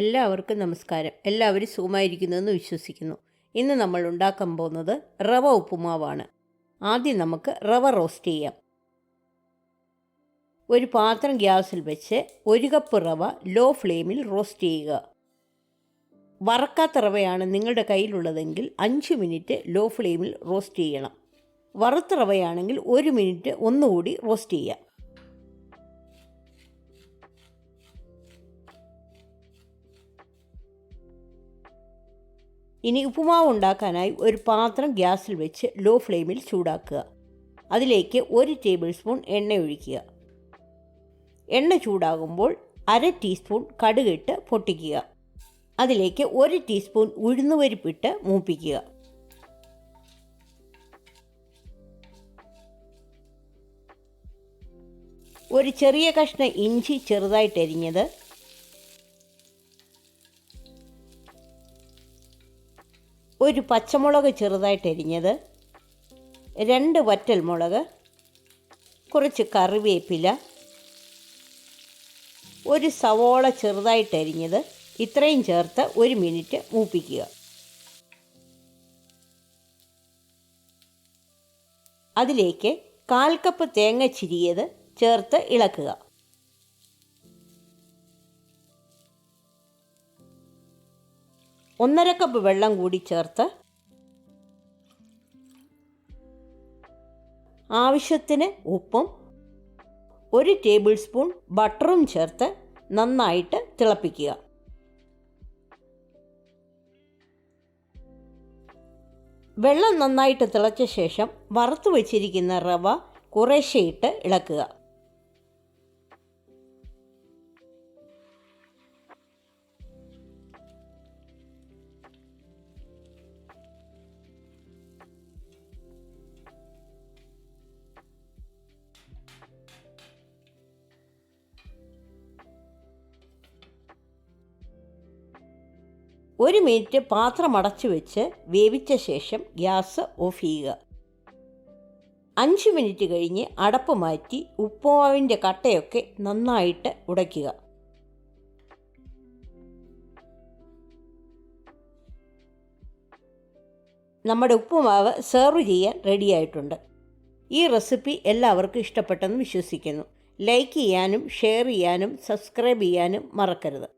എല്ലാവർക്കും നമസ്കാരം. എല്ലാവരും സുഖമായിരിക്കുന്നുവെന്ന് വിശ്വസിക്കുന്നു. ഇന്ന് നമ്മൾ ഉണ്ടാക്കാൻ പോകുന്നത് റവ ഉപ്പുമാവാണ്. ആദ്യം നമുക്ക് റവ റോസ്റ്റ് ചെയ്യാം. ഒരു പാത്രം ഗ്യാസിൽ വെച്ച് 1 കപ്പ് റവ ലോ ഫ്ലെയിമിൽ റോസ്റ്റ് ചെയ്യുക. വറക്കാത്ത റവയാണ് നിങ്ങളുടെ കയ്യിലുള്ളതെങ്കിൽ 5 മിനിറ്റ് ലോ ഫ്ലെയിമിൽ റോസ്റ്റ് ചെയ്യണം. വറുത്ത റവയാണെങ്കിൽ 1 മിനിറ്റ് ഒന്നുകൂടി റോസ്റ്റ് ചെയ്യുക. ഇനി ഉപ്പുമാവ് ഉണ്ടാക്കാനായി ഒരു പാത്രം ഗ്യാസിൽ വെച്ച് ലോ ഫ്ലെയിമിൽ ചൂടാക്കുക. അതിലേക്ക് 1 ടേബിൾ സ്പൂൺ എണ്ണ ഒഴിക്കുക. എണ്ണ ചൂടാകുമ്പോൾ 1/2 ടീസ്പൂൺ കടുകിട്ട് പൊട്ടിക്കുക. അതിലേക്ക് 1 ടീസ്പൂൺ ഉഴുന്നുപരിപ്പിട്ട് മൂപ്പിക്കുക. ഒരു ചെറിയ കഷ്ണം ഇഞ്ചി ചെറുതായിട്ടരിഞ്ഞത്, ഒരു പച്ചമുളക് ചെറുതായിട്ടരിഞ്ഞത്, 2 വറ്റൽമുളക്, കുറച്ച് കറിവേപ്പില, ഒരു സവോള ചെറുതായിട്ടരിഞ്ഞത്, ഇത്രയും ചേർത്ത് 1 മിനിറ്റ് മൂപ്പിക്കുക. അതിലേക്ക് 1/4 കപ്പ് തേങ്ങ ചിരിയത് ചേർത്ത് ഇളക്കുക. ഒന്നര കപ്പ് വെള്ളം കൂടി ചേർത്ത് ആവശ്യത്തിന് ഉപ്പും 1 ടേബിൾ സ്പൂൺ ബട്ടറും ചേർത്ത് നന്നായിട്ട് തിളപ്പിക്കുക. വെള്ളം നന്നായിട്ട് തിളച്ച ശേഷം വറുത്ത് വച്ചിരിക്കുന്ന റവ കുറേശ്ശെ ഇട്ട് ഇളക്കുക. ഒരു മിനിറ്റ് പാത്രം അടച്ചു വെച്ച് വേവിച്ച ശേഷം ഗ്യാസ് ഓഫ് ചെയ്യുക. 5 മിനിറ്റ് കഴിഞ്ഞ് അടപ്പ് മാറ്റി ഉപ്പുമാവിൻ്റെ കട്ടയൊക്കെ നന്നായിട്ട് ഉടയ്ക്കുക. നമ്മുടെ ഉപ്പുമാവ് സെർവ് ചെയ്യാൻ റെഡിയായിട്ടുണ്ട്. ഈ റെസിപ്പി എല്ലാവർക്കും ഇഷ്ടപ്പെട്ടെന്ന് വിശ്വസിക്കുന്നു. ലൈക്ക് ചെയ്യാനും ഷെയർ ചെയ്യാനും സബ്സ്ക്രൈബ് ചെയ്യാനും മറക്കരുത്.